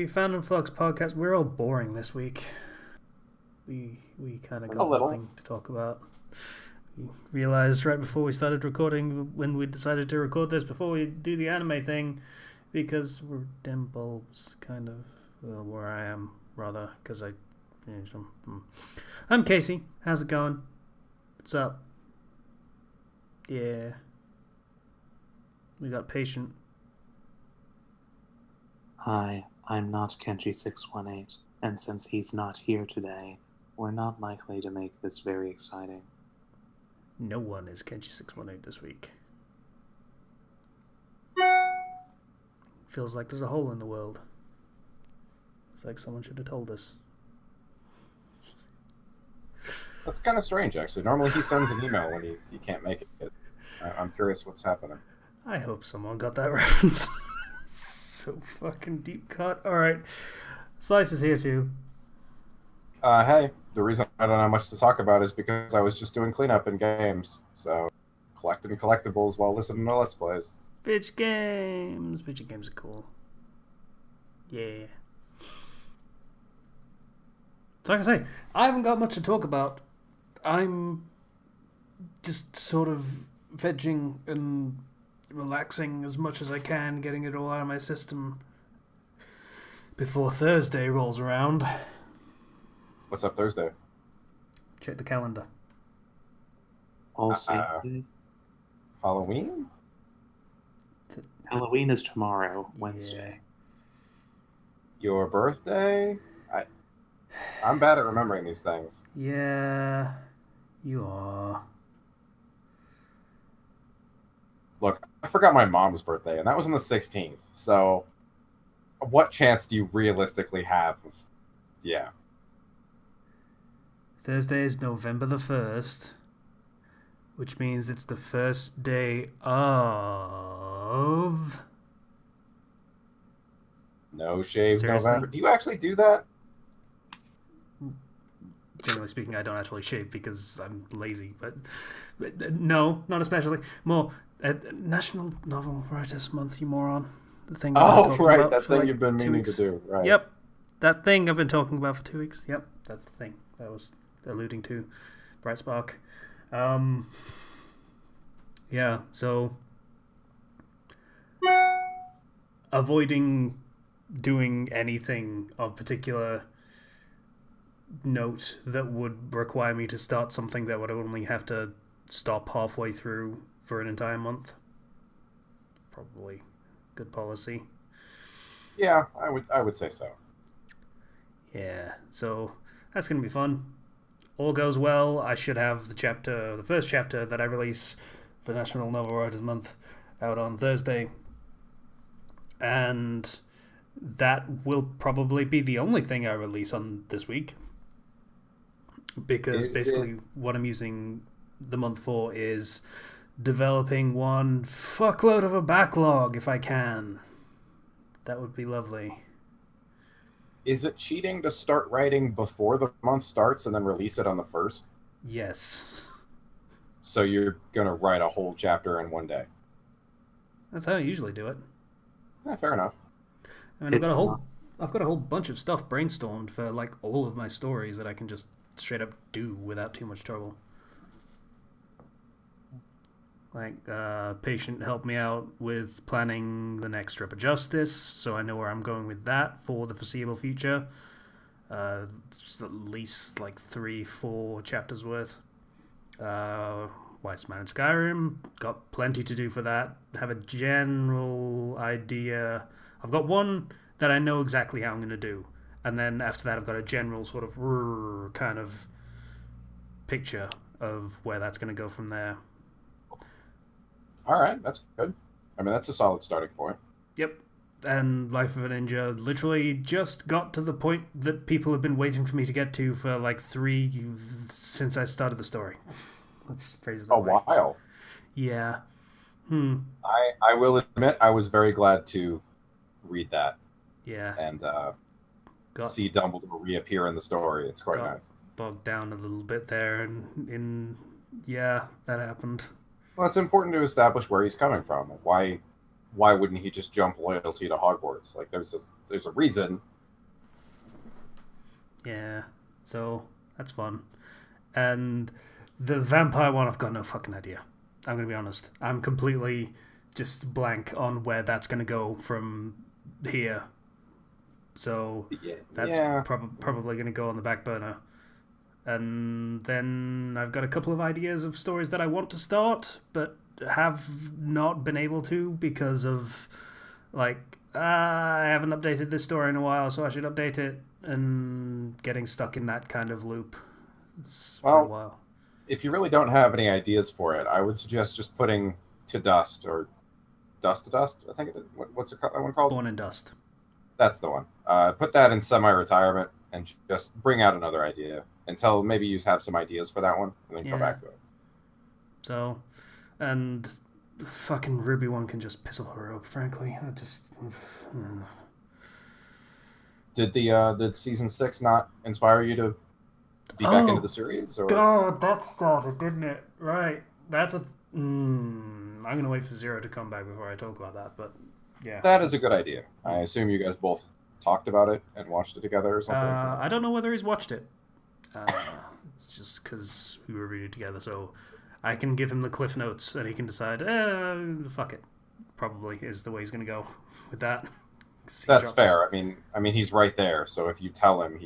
the Fandom Flux podcast. We're all boring this week. We kind of A got little. nothing to talk about. We realized right before we started recording, when we decided to record this, before we do the anime thing, because we're dim bulbs, kind of. Well, where I am, rather, because I. I'm Casey. How's it going? What's up? Yeah. We got patient. Hi, I'm not Kenji618, and since he's not here today, we're not likely to make this very exciting. No one is Kenji618 this week. Feels like there's a hole in the world. It's like someone should have told us. That's kind of strange, actually. Normally he sends an email when he can't make it. I'm curious what's happening. I hope someone got that reference. So fucking deep cut. Alright. Slice is here too. Hey, the reason I don't have much to talk about is because I was just doing cleanup in games. So, collecting collectibles while listening to Let's Plays. Bitch games. Bitch games are cool. Yeah. So like I say, I haven't got much to talk about. I'm just sort of vegging and relaxing as much as I can, getting it all out of my system before Thursday rolls around. What's up Thursday? Check the calendar. All Saints Day? Halloween? Halloween is tomorrow, Wednesday. Your birthday? I'm bad at remembering these things. Yeah, you are. Look, I forgot my mom's birthday, and that was on the 16th. So, what chance do you realistically have? Yeah. Thursday is November the 1st, which means it's the first day of... No Shave Seriously? November. Do you actually do that? Generally speaking, I don't actually shave because I'm lazy, but no, not especially. More, National Novel Writers Month, you moron. The thing I've been Oh, talking right, about that for thing like you've been 2 meaning to weeks. do. Right. Yep, that thing I've been talking about for 2 weeks. Yep, that's the thing that I was alluding to. Bright Spark. Yeah, so avoiding doing anything of particular note that would require me to start something that would only have to stop halfway through for an entire month. Probably good policy. Yeah, I would say so. Yeah, so that's gonna be fun. All goes well, I should have the first chapter that I release for National Novel Writers Month out on Thursday. And that will probably be the only thing I release on this week. Because basically what I'm using the month for is developing one fuckload of a backlog if I can. That would be lovely. Is it cheating to start writing before the month starts and then release it on the 1st? Yes. So you're going to write a whole chapter in one day? That's how I usually do it. Yeah, fair enough. I mean, I've got a whole bunch of stuff brainstormed for like all of my stories that I can just straight up do without too much trouble. Like, Patient helped me out with planning the next strip of Justice, so I know where I'm going with that for the foreseeable future. Just at least like 3-4 chapters worth. Whitest Man in Skyrim, got plenty to do for that. Have a general idea. I've got one that I know exactly how I'm going to do. And then after that, I've got a general sort of kind of picture of where that's going to go from there. All right, that's good. I mean, that's a solid starting point. Yep. And Life of a Ninja literally just got to the point that people have been waiting for me to get to for like since I started the story. Let's phrase it that way. A while. Yeah. I will admit I was very glad to read that. Yeah. And see Dumbledore reappear in the story. It's quite nice. Bogged down a little bit there, and yeah, that happened. Well, it's important to establish where he's coming from. Why wouldn't he just jump loyalty to Hogwarts? Like, there's a reason Yeah, so that's fun. And the vampire one, I've got no fucking idea. I'm gonna be honest. I'm completely just blank on where that's gonna go from here. So Yeah, that's yeah. probably gonna go on the back burner. And then I've got a couple of ideas of stories that I want to start, but have not been able to because of like I haven't updated this story in a while, so I should update it, and getting stuck in that kind of loop for a Well, while. if you really don't have any ideas for it, I would suggest just putting to dust or dust to dust. I think it is. What's that one called? Born in Dust. That's the one. Put that in semi-retirement and just bring out another idea until maybe you have some ideas for that one, and then come Yeah. back to it. So, and the fucking Ruby one can just piss all her up. Frankly, I just. Did season 6 not inspire you to be back into Oh the series? Or God, that started, didn't it? Right. That's a. I'm gonna wait for Zero to come back before I talk about that. But yeah, that is a good idea. I assume you guys both talked about it and watched it together or something. I don't know whether he's watched it. Uh, it's just because we were reading together, so I can give him the cliff notes and he can decide. Fuck it. Probably is the way he's gonna go with that. That's fair. I mean, he's right there. So if you tell him,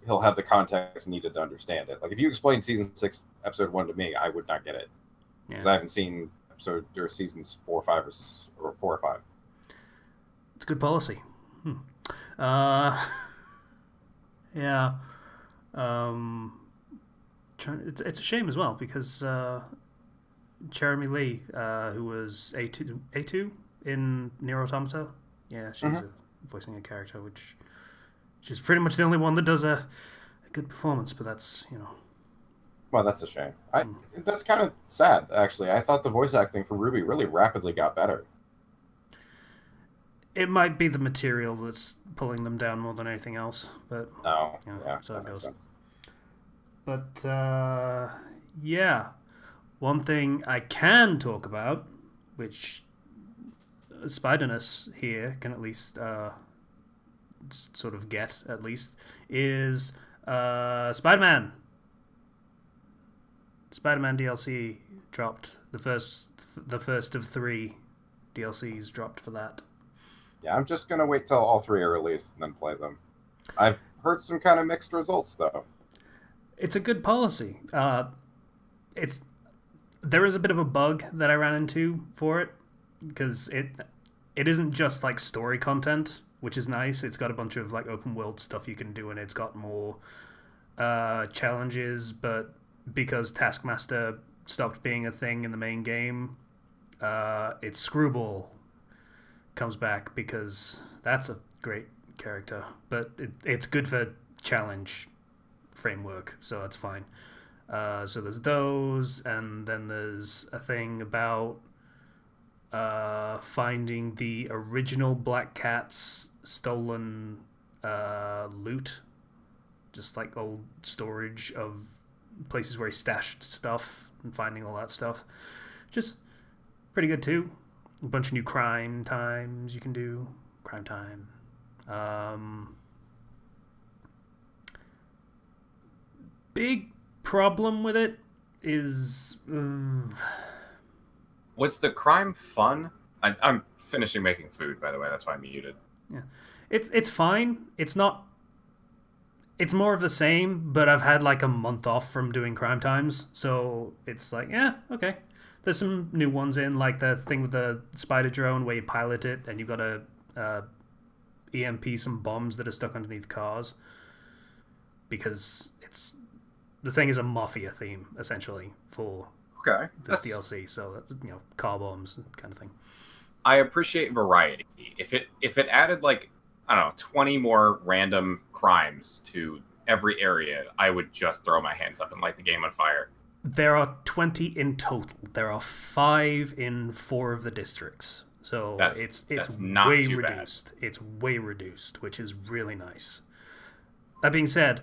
he'll have the context needed to understand it. Like if you explain season 6, episode 1 to me, I would not get it because I haven't seen seasons 4, 5, or 4 or 5. It's good policy. Uh, yeah. It's a shame as well because Jeremy Lee, who was A2 in Nier Automata, yeah, she's voicing a character, which she's pretty much the only one that does a good performance. But that's Well, that's a shame. That's kind of sad, actually. I thought the voice acting for Ruby really rapidly got better. it might be the material that's pulling them down more than anything else. But so it goes. Sense. But yeah, one thing I can talk about, which Spiderness here can at least sort of get at least, is Spider-Man. Spider-Man DLC dropped. The first of 3 DLCs dropped for that. Yeah, I'm just gonna wait till all 3 are released and then play them. I've heard some kind of mixed results though. It's a good policy. There is a bit of a bug that I ran into for it because it isn't just like story content, which is nice. It's got a bunch of like open world stuff you can do, and it's got more challenges. But because Taskmaster stopped being a thing in the main game, it's Screwball comes back because that's a great character. But it's good for challenge framework, so that's fine. So there's those, and then there's a thing about finding the original Black Cat's stolen loot, just like old storage of places where he stashed stuff, and finding all that stuff. Just pretty good too. A bunch of new crime times you can do. Crime time. Big problem with it is Was the crime fun? I'm finishing making food, by the way. That's why I'm muted. yeah, it's fine. It's not. It's more of the same, but I've had like a month off from doing crime times, so it's like, yeah, okay. There's some new ones in, like the thing with the spider drone where you pilot it and you gotta EMP some bombs that are stuck underneath cars, because the thing is a mafia theme essentially for Okay. this DLC. So that's car bombs kind of thing. I appreciate variety. If it added like, I don't know, 20 more random crimes to every area, I would just throw my hands up and light the game on fire. There are 20 in total. There are 5 in 4 of the districts. So it's not way too reduced. It's way reduced, which is really nice. That being said,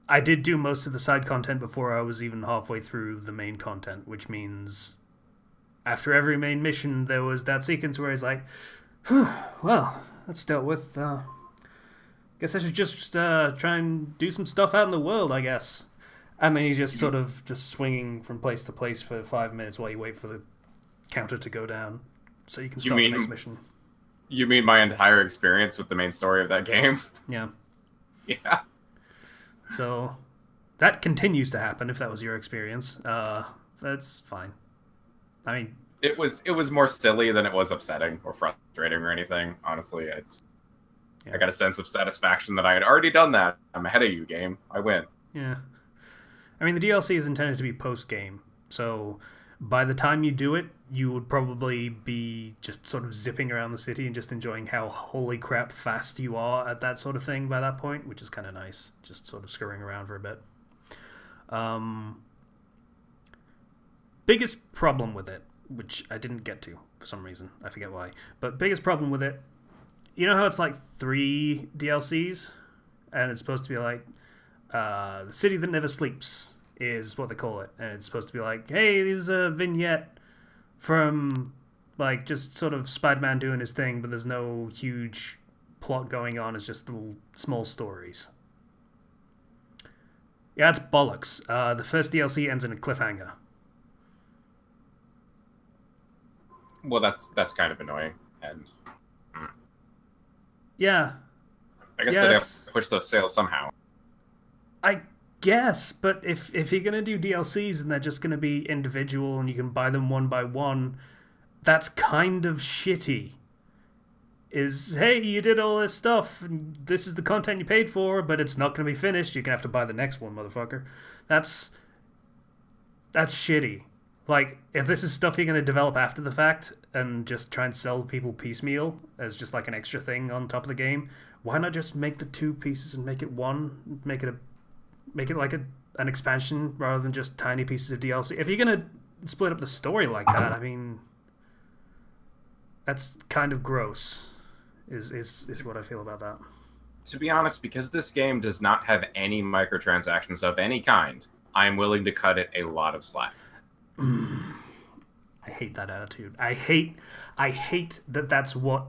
I did do most of the side content before I was even halfway through the main content, which means after every main mission, there was that sequence where he's like, well, that's dealt with. guess I should just try and do some stuff out in the world, I guess. And then he's just sort of just swinging from place to place for 5 minutes while you wait for the counter to go down, so you can start the next mission. You mean my entire experience with the main story of that game? Yeah. Yeah. So that continues to happen. If that was your experience, that's fine. I mean, it was more silly than it was upsetting or frustrating or anything. Honestly, I got a sense of satisfaction that I had already done that. I'm ahead of you, game. I win. Yeah. I mean, the DLC is intended to be post-game, so by the time you do it, you would probably be just sort of zipping around the city and just enjoying how holy crap fast you are at that sort of thing by that point, which is kind of nice. Just sort of scurrying around for a bit. Biggest problem with it, which I didn't get to for some reason, I forget why, but biggest problem with it, you know how it's like 3 DLCs, and it's supposed to be like the city that never sleeps is what they call it, and it's supposed to be like, hey, there's a vignette from like just sort of Spider-Man doing his thing, but there's no huge plot going on. It's just little small stories. Yeah, it's bollocks. The first DLC ends in a cliffhanger. Well, that's kind of annoying, and yeah, I guess they have to push those sales somehow. I guess, but if you're gonna do DLCs and they're just gonna be individual and you can buy them one by one, that's kind of shitty. Hey, you did all this stuff, and this is the content you paid for, but it's not gonna be finished. You're gonna have to buy the next one, motherfucker. That's shitty. Like, if this is stuff you're gonna develop after the fact and just try and sell people piecemeal as just like an extra thing on top of the game, why not just make the 2 pieces and make it one? Make it like an expansion rather than just tiny pieces of DLC. If you're gonna split up the story like that, I mean, that's kind of gross. Is what I feel about that. To be honest, because this game does not have any microtransactions of any kind, I am willing to cut it a lot of slack. I hate that attitude. I hate that that's what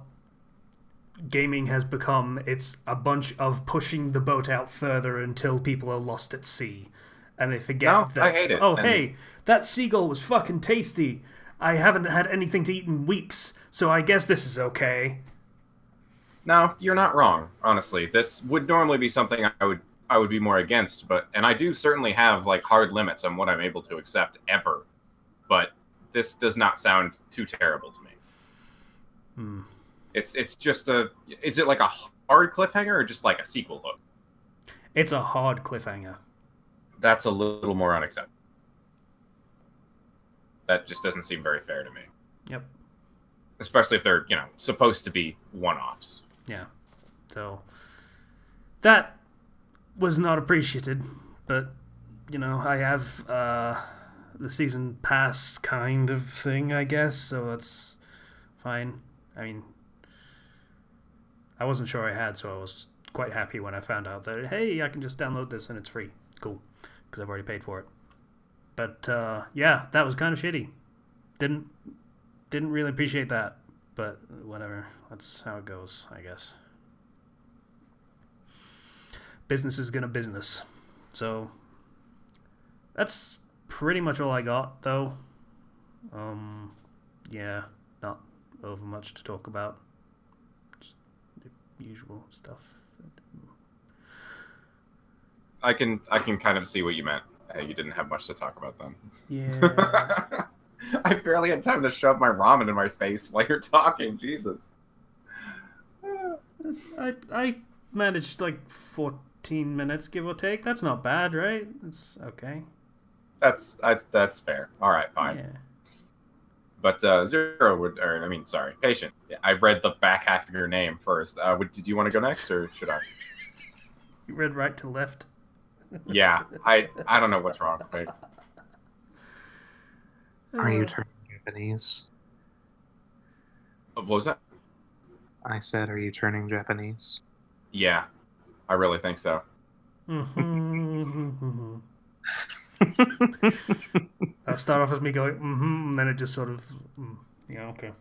gaming has become. It's a bunch of pushing the boat out further until people are lost at sea. And they forget that... I hate it. Hey, that seagull was fucking tasty. I haven't had anything to eat in weeks, so I guess this is okay. No, you're not wrong, honestly. This would normally be something I would be more against, and I do certainly have like hard limits on what I'm able to accept ever. But this does not sound too terrible to me. It's just is it like a hard cliffhanger or just like a sequel hook? It's a hard cliffhanger. That's a little more unacceptable. That just doesn't seem very fair to me. Yep. Especially if they're, supposed to be one-offs. Yeah. So that was not appreciated, but I have the season pass kind of thing, I guess, so that's fine. I mean, I wasn't sure I had, so I was quite happy when I found out that, hey, I can just download this and it's free. Cool, because I've already paid for it. But yeah, that was kind of shitty. Didn't really appreciate that, but whatever. That's how it goes, I guess. Business is gonna business. So that's pretty much all I got, though. Yeah, not over much to talk about. Just the usual stuff. I can kind of see what you meant. You didn't have much to talk about then. Yeah. I barely had time to shove my ramen in my face while you're talking. Jesus. I managed like 14 minutes, give or take. That's not bad, right? It's okay. That's fair. All right, fine. Yeah. But Patient. I read the back half of your name first. Did you want to go next, or should I? You read right to left. Yeah, I don't know what's wrong. Wait. Are you turning Japanese? What was that? I said, are you turning Japanese? Yeah, I really think so. I'll start off as me going, and then it just sort of, okay.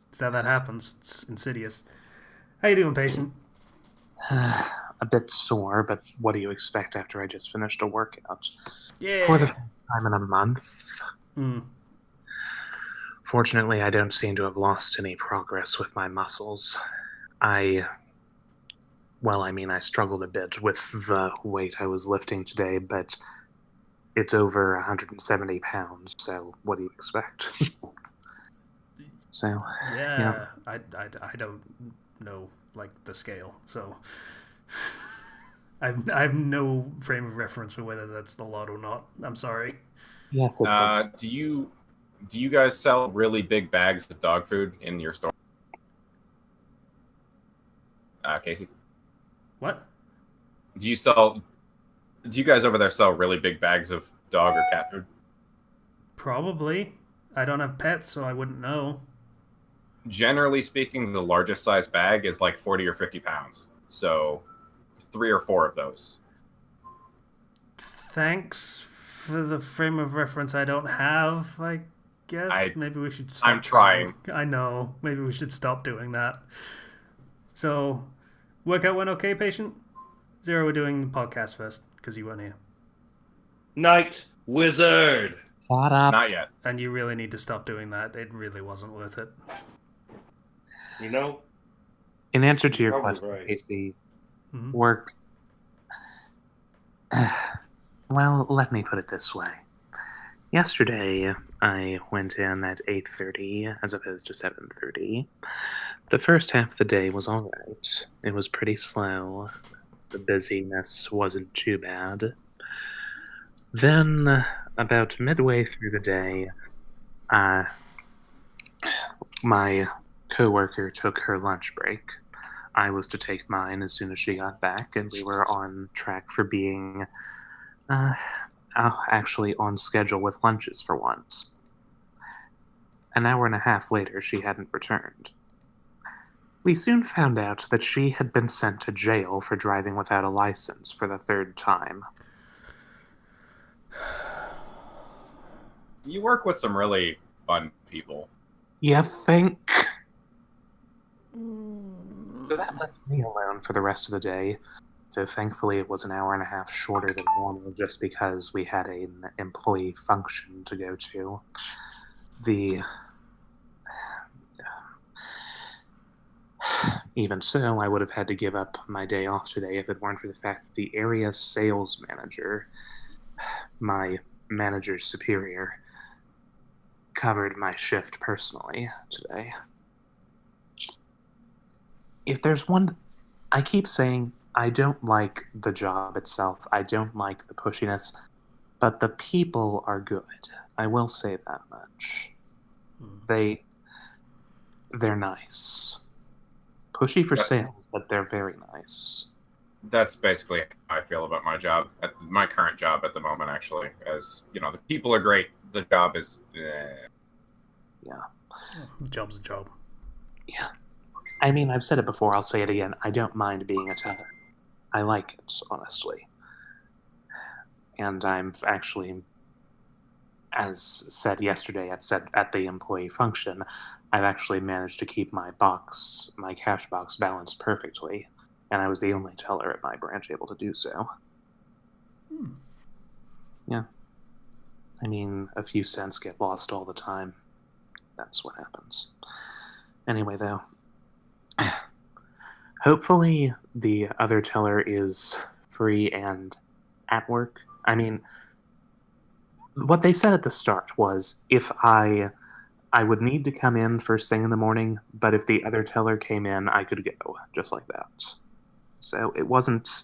That's how that happens. It's insidious. How you doing, Patient? A bit sore, but what do you expect after I just finished a workout? Yeah. For the first time in a month. Hmm. Fortunately, I don't seem to have lost any progress with my muscles. I struggled a bit with the weight I was lifting today, but it's over 170 pounds, so what do you expect? So, Yeah. I don't know, like, the scale, so I have no frame of reference for whether that's the lot or not. I'm sorry. yes, it's a... Do you guys sell really big bags of dog food in your store? Casey, What? do you guys over there sell really big bags of dog or cat food? Probably. I don't have pets, so I wouldn't know. Generally speaking, the largest size bag is like 40 or 50 pounds. So 3 or 4 of those. Thanks for the frame of reference I don't have, I guess. Maybe we should stop. I'm trying. I know. Maybe we should stop doing that. So, workout went okay, patient? Zero, we're doing the podcast first, because you weren't here. Night Wizard! Shut up. Not yet. And you really need to stop doing that. It really wasn't worth it. You know? In answer to your Probably question, right. Casey, Mhm. work... Well, let me put it this way. Yesterday, I went in at 8:30 as opposed to 7:30. The first half of the day was all right. It was pretty slow. The busyness wasn't too bad. Then, about midway through the day, my coworker took her lunch break. I was to take mine as soon as she got back, and we were on track for being actually on schedule with lunches for once. An hour and a half later, she hadn't returned. We soon found out that she had been sent to jail for driving without a license for the third time. You work with some really fun people. You think? So that left me alone for the rest of the day. So thankfully it was an hour and a half shorter than normal just because we had an employee function to go to. Even so, I would have had to give up my day off today if it weren't for the fact that the area sales manager, my manager's superior, covered my shift personally today. If there's one... I keep saying I don't like the job itself. I don't like the pushiness. But the people are good. I will say that much. They're nice. Pushy for sales, but they're very nice. That's basically how I feel about my job, my current job at the moment, actually. As, you know, the people are great. The job is... Yeah. The job's a job. Yeah. I mean, I've said it before, I'll say it again. I don't mind being a teller. I like it, honestly. And I'm actually, as said yesterday at the employee function, I've actually managed to keep my cash box balanced perfectly, and I was the only teller at my branch able to do so. Yeah. I mean, a few cents get lost all the time. That's what happens. Anyway, though, hopefully the other teller is free and at work. I mean, what they said at the start was if I would need to come in first thing in the morning, but if the other teller came in, I could go, just like that. So it wasn't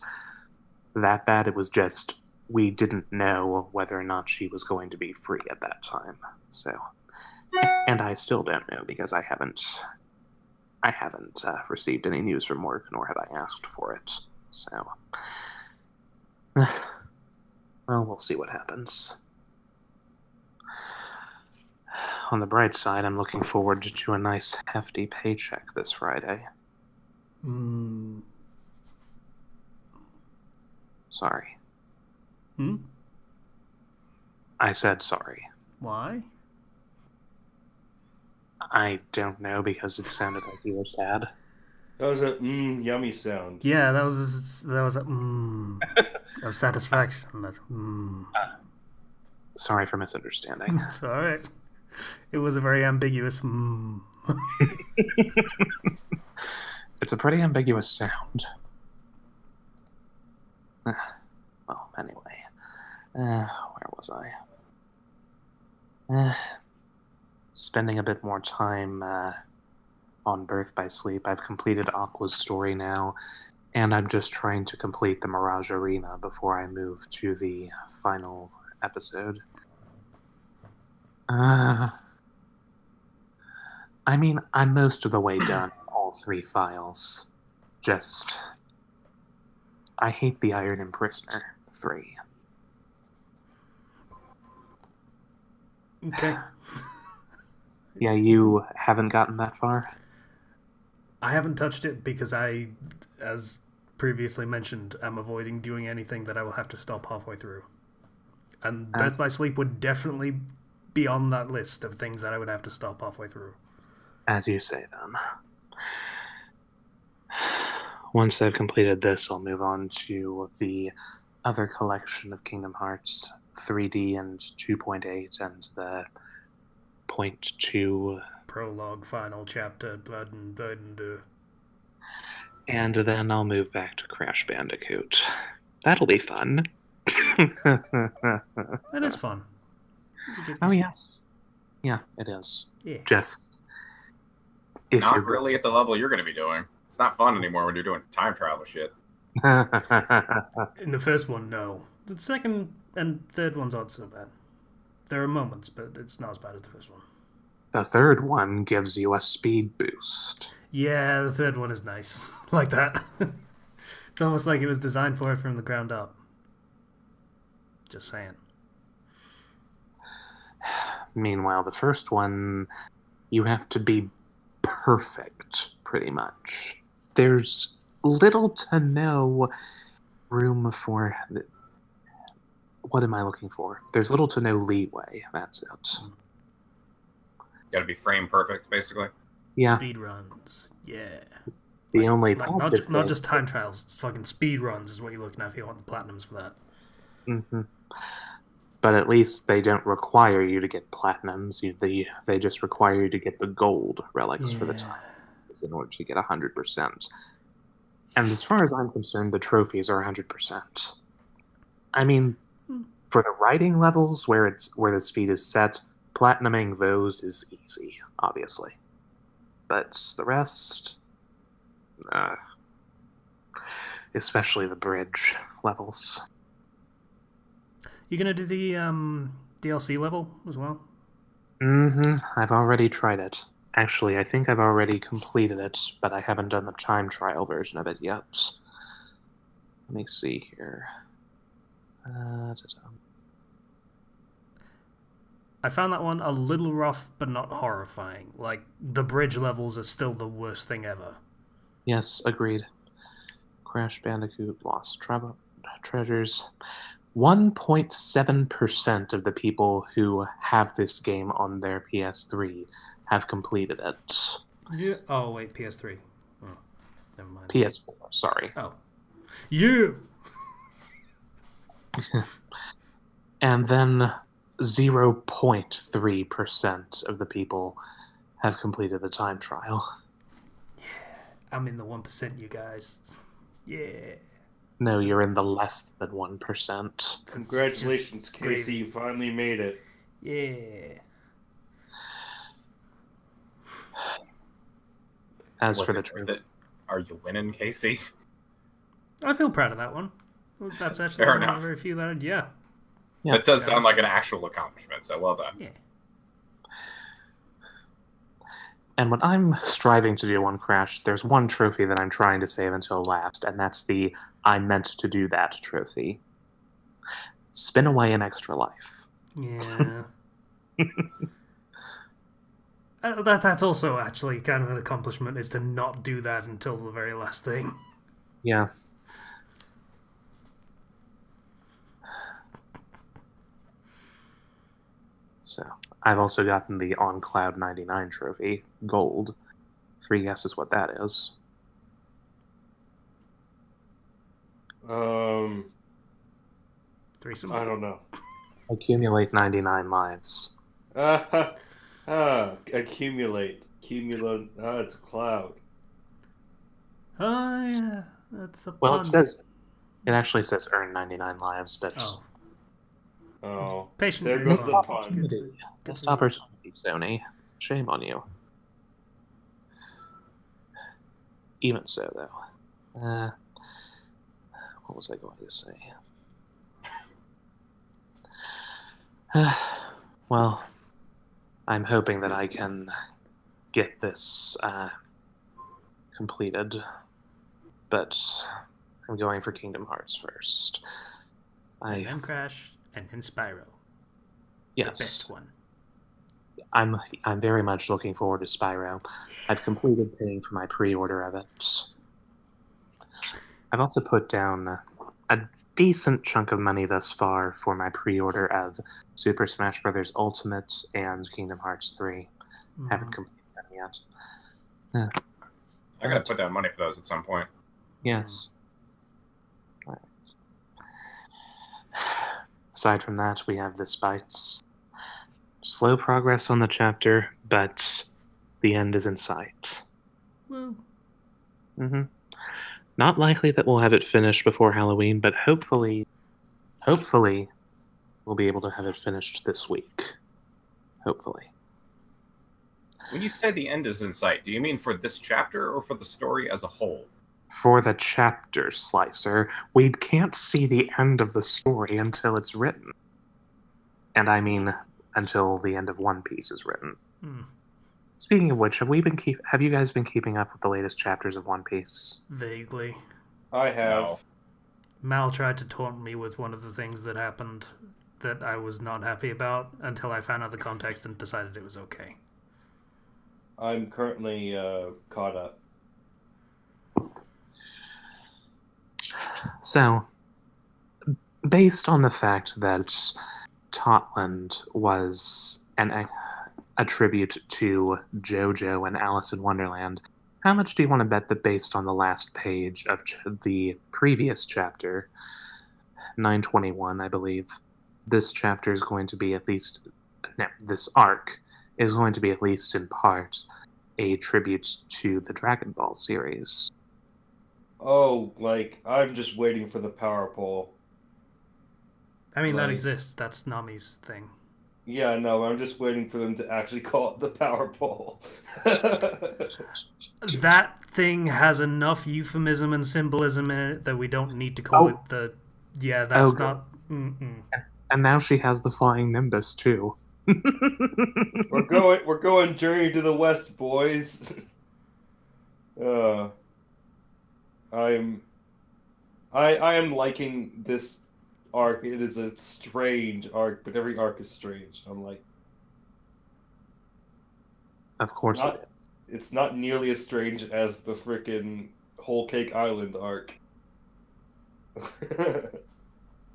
that bad. It was just we didn't know whether or not she was going to be free at that time. So, and I still don't know because I haven't received any news from work, nor have I asked for it. So, well, we'll see what happens. On the bright side, I'm looking forward to a nice hefty paycheck this Friday. Sorry. I said sorry. Why? I don't know because it sounded like you were sad. That was a yummy sound. Yeah, that was a of satisfaction. That's Sorry for misunderstanding. It's all right. It was a very ambiguous It's a pretty ambiguous sound. Well, anyway. Where was I? Spending a bit more time on Birth by Sleep. I've completed Aqua's story now, and I'm just trying to complete the Mirage Arena before I move to the final episode. I mean, I'm most of the way done all 3 files. Just, I hate the Iron Imprisoner 3. Okay. Yeah, you haven't gotten that far? I haven't touched it because I, as previously mentioned, am avoiding doing anything that I will have to stop halfway through. And Birth by Sleep would definitely be on that list of things that I would have to stop halfway through. As you say, then. Once I've completed this, I'll move on to the other collection of Kingdom Hearts 3D and 2.8 and the 0.2. Prologue, final chapter, blood and And then I'll move back to Crash Bandicoot. That'll be fun. That is fun. Oh, yes. Yeah, it is. Yeah. Just... if Not you're really at the level you're going to be doing. It's not fun anymore when you're doing time travel shit. In the first one, no. The second and third ones aren't so bad. There are moments, but it's not as bad as the first one. The third one gives you a speed boost. Yeah, the third one is nice. Like that. It's almost like it was designed for it from the ground up. Just saying. Meanwhile, the first one, you have to be perfect, pretty much. There's little to no room for... what am I looking for? There's little to no leeway, that's it. Got to be frame perfect, basically. Yeah. Speed runs. Yeah. The only Like, positive not thing- just time trials, it's fucking speed runs is what you're looking at if you want the platinums for that. Mm-hmm. But at least they don't require you to get platinums. They just require you to get the gold relics for the time in order to get 100%. And as far as I'm concerned, the trophies are 100%. I mean, for the writing levels where the speed is set, platinuming those is easy, obviously. But the rest, especially the bridge levels. You gonna do the DLC level as well? Mm-hmm. I've already tried it. Actually, I think I've already completed it, but I haven't done the time trial version of it yet. Let me see here. I found that one a little rough, but not horrifying. Like, the bridge levels are still the worst thing ever. Yes, agreed. Crash Bandicoot Lost Treasures. 1.7% of the people who have this game on their PS3 have completed it. Yeah. Oh, wait, PS3. Oh, never mind. PS4, sorry. Oh. You! And then 0.3% of the people have completed the time trial. Yeah. I'm in the 1%, you guys. Yeah. No, you're in the less than 1%. Congratulations, Just Casey. You finally made it. Yeah. As Was for the it worth it? Are you winning, Casey? I feel proud of that one. That's actually Fair one of enough. the very few that yeah. That does sound like an actual accomplishment, so well done. Yeah. And what I'm striving to do on Crash, there's one trophy that I'm trying to save until last, and that's the I meant to do that trophy. Spin away an extra life. Yeah. That's also actually kind of an accomplishment, is to not do that until the very last thing. Yeah. So, I've also gotten the On Cloud 99 trophy, gold. 3 guesses what that is. Threesome. I don't know. Accumulate 99 lives. Accumulate. It's a cloud. Oh yeah, that's a Well, pun. it actually says earn 99 lives, but Oh, Oh, patient. there reading. goes the pun. missed opportunity, Sony. Shame on you. Even so, though. What was I going to say? Well, I'm hoping that I can get this completed, but I'm going for Kingdom Hearts first. And then Crash, and then Spyro. Yes, The best one. I'm very much looking forward to Spyro. I've completed paying for my pre-order of it. I've also put down a decent chunk of money thus far for my pre-order of Super Smash Bros. Ultimate and Kingdom Hearts 3. Haven't completed them yet. I gotta put down money for those at some point. Yes. Right. Aside from that, we have this bites. Slow progress on the chapter, but the end is in sight. Well, Not likely that we'll have it finished before Halloween, but hopefully we'll be able to have it finished this week. Hopefully. When you say the end is in sight, do you mean for this chapter or for the story as a whole? For the chapter, Slicer, we can't see the end of the story until it's written. And I mean, until the end of One Piece is written. Speaking of which, have you guys been keeping up with the latest chapters of One Piece? vaguely. I have. No. Mal tried to taunt me with one of the things that happened that I was not happy about until I found out the context and decided it was okay. I'm currently caught up. So, based on the fact that Totland was a tribute to JoJo and Alice in Wonderland, how much do you want to bet that based on the last page of the previous chapter, 921, I believe, this chapter is going to be this arc is going to be at least in part a tribute to the Dragon Ball series? Oh, like, I'm just waiting for the power pole. I mean, that Like- exists. That's Nami's thing. Yeah, no, I'm just waiting for them to actually call it the power pole. That thing has enough euphemism and symbolism in it that we don't need to call it the... Yeah, that's not... Mm-mm. And now she has the flying Nimbus, too. We're going Journey to the West, boys. I am liking this arc. It is a strange arc, but every arc is strange. I'm like, Of course not- it is. it's not nearly as strange as the frickin' Whole Cake Island arc.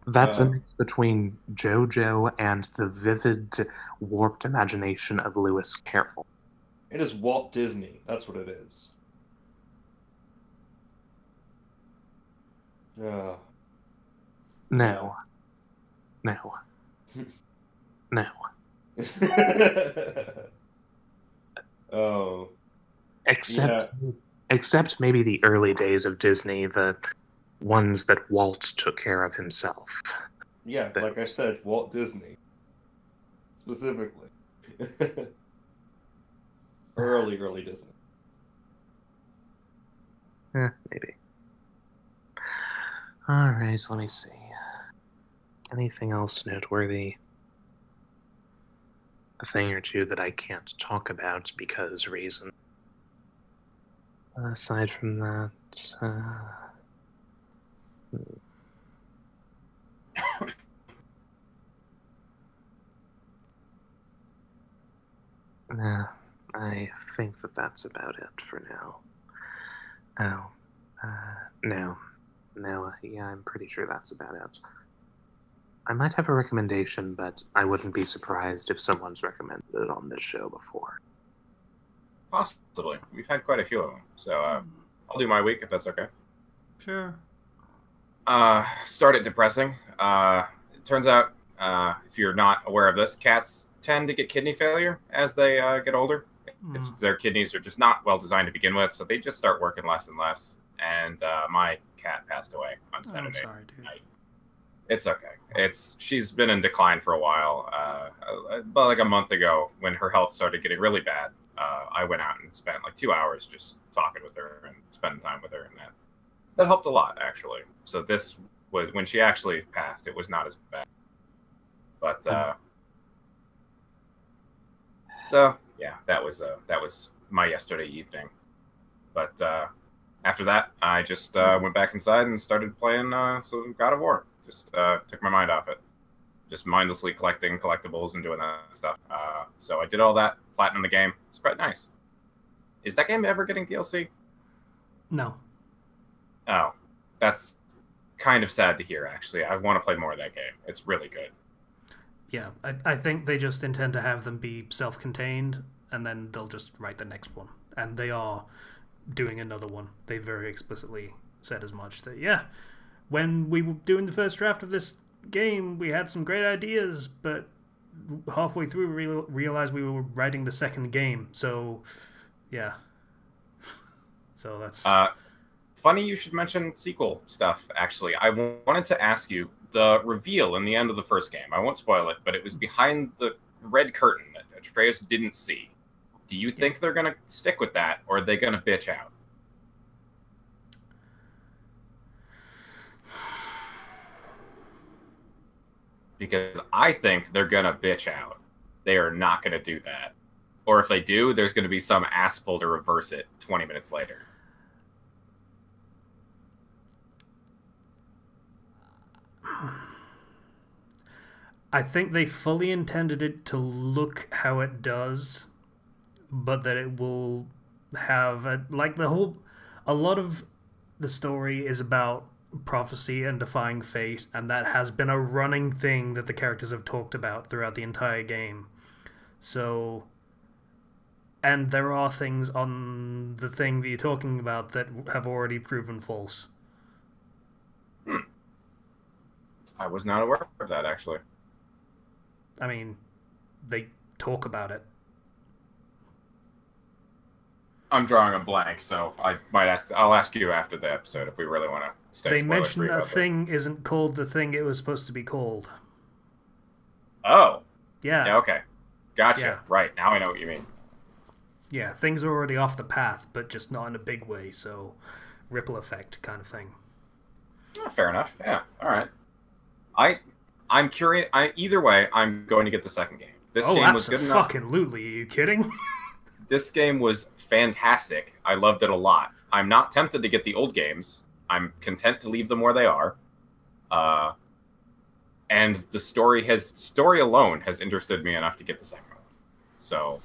That's a mix between JoJo and the vivid, warped imagination of Lewis Carroll. It is Walt Disney. That's what it is. No. Oh. Except maybe the early days of Disney, the ones that Walt took care of himself. Yeah, like I said, Walt Disney. Specifically. early Disney. Maybe. Alright, let me see. Anything else noteworthy? A thing or two that I can't talk about because reason. Aside from that, I think that that's about it for now. No, yeah, I'm pretty sure that's about it. I might have a recommendation, but I wouldn't be surprised if someone's recommended it on this show before. Possibly. We've had quite a few of them. So I'll do my week if that's okay. Sure. Started depressing. It turns out, if you're not aware of this, cats tend to get kidney failure as they get older. Their kidneys are just not well designed to begin with, so they just start working less and less. And my cat passed away on Saturday. I'm sorry, dude. It's okay. She's been in decline for a while. But like a month ago, when her health started getting really bad, I went out and spent like 2 hours just talking with her and spending time with her, and that helped a lot, actually. So this was when she actually passed. It was not as bad. But so yeah, that was my yesterday evening. But after that, I just went back inside and started playing some God of War. Just took my mind off it. Just mindlessly collecting collectibles and doing that stuff. So I did all that, platinum the game. It's quite nice. Is that game ever getting DLC? No. Oh, that's kind of sad to hear, actually. I want to play more of that game. It's really good. Yeah, I think they just intend to have them be self-contained, and then they'll just write the next one. And they are doing another one. They very explicitly said as much. That, yeah, when we were doing the first draft of this game, we had some great ideas, but halfway through we realized we were writing the second game. So, yeah. So that's... Funny you should mention sequel stuff, actually. I wanted to ask you, the reveal in the end of the first game, I won't spoil it, but it was behind the red curtain that Atreus didn't see. Do you think they're going to stick with that, or are they going to bitch out? Because I think they're going to bitch out. They are not going to do that. Or if they do, there's going to be some asshole to reverse it 20 minutes later. I think they fully intended it to look how it does, but that it will have a lot of the story is about prophecy and defying fate, and that has been a running thing that the characters have talked about throughout the entire game. So, and there are things on the thing that you're talking about that have already proven false. I was not aware of that, actually. I mean, they talk about it. I'm drawing a blank, so I'll ask you after the episode if we really want to stay They spoiler-free mentioned a about thing isn't called the thing it was supposed to be called. Oh. Yeah. Yeah, okay. Gotcha. Yeah. Right, now I know what you mean. Yeah, things are already off the path, but just not in a big way, so ripple effect kind of thing. Oh, fair enough. Yeah, all right. I'm curious. Either way, I'm going to get the second game. This game was good enough. Absolutely. Are you kidding? This game was fantastic. I loved it a lot. I'm not tempted to get the old games. I'm content to leave them where they are. And the story alone has interested me enough to get the second one. So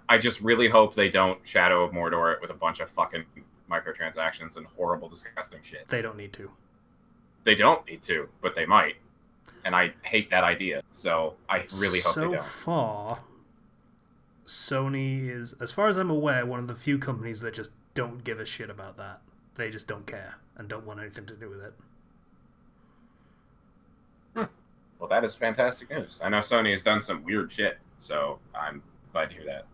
I just really hope they don't Shadow of Mordor it with a bunch of fucking microtransactions and horrible, disgusting shit. They don't need to. They don't need to, but they might. And I hate that idea. So I really hope they don't. So far, Sony is, as far as I'm aware, one of the few companies that just don't give a shit about that. They just don't care and don't want anything to do with it. Well, that is fantastic news. I know Sony has done some weird shit, so I'm glad to hear that.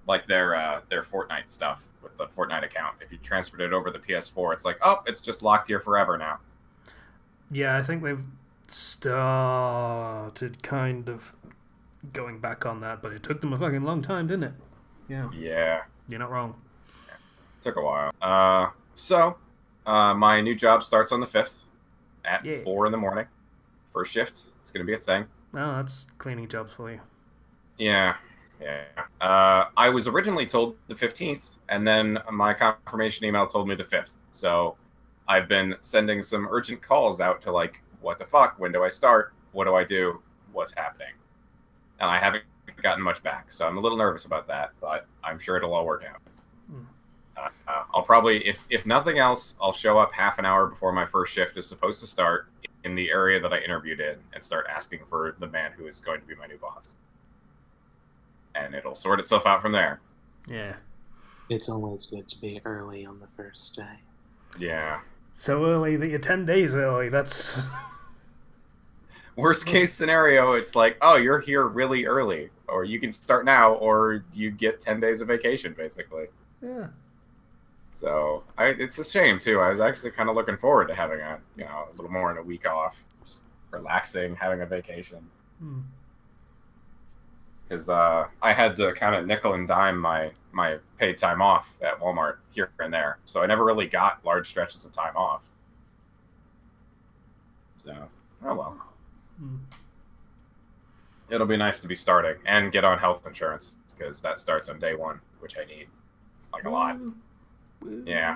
Like their Fortnite stuff with the Fortnite account. If you transferred it over the PS4, it's like, oh, it's just locked here forever now. Yeah, I think they've started kind of going back on that, but it took them a fucking long time, didn't it? Yeah. Yeah. You're not wrong. Yeah. Took a while. So my new job starts on the 5th at 4 in the morning. First shift. It's going to be a thing. Oh, that's cleaning jobs for you. Yeah. I was originally told the 15th, and then my confirmation email told me the 5th. So I've been sending some urgent calls out to, like, what the fuck? When do I start? What do I do? What's happening? And I haven't gotten much back, so I'm a little nervous about that, but I'm sure it'll all work out. I'll probably, if nothing else, I'll show up half an hour before my first shift is supposed to start in the area that I interviewed in and start asking for the man who is going to be my new boss. And it'll sort itself out from there. Yeah. It's always good to be early on the first day. Yeah. So early that you're 10 days early. That's Worst case scenario, it's like, oh, you're here really early, or you can start now, or you get 10 days of vacation, basically. yeah. So it's a shame too. I was actually kind of looking forward to having a little more than a week off, just relaxing, having a vacation. Because I had to kind of nickel and dime my paid time off at Walmart here and there, so I never really got large stretches of time off. So, oh well. It'll be nice to be starting and get on health insurance, because that starts on day one, which I need, like, a lot. Yeah.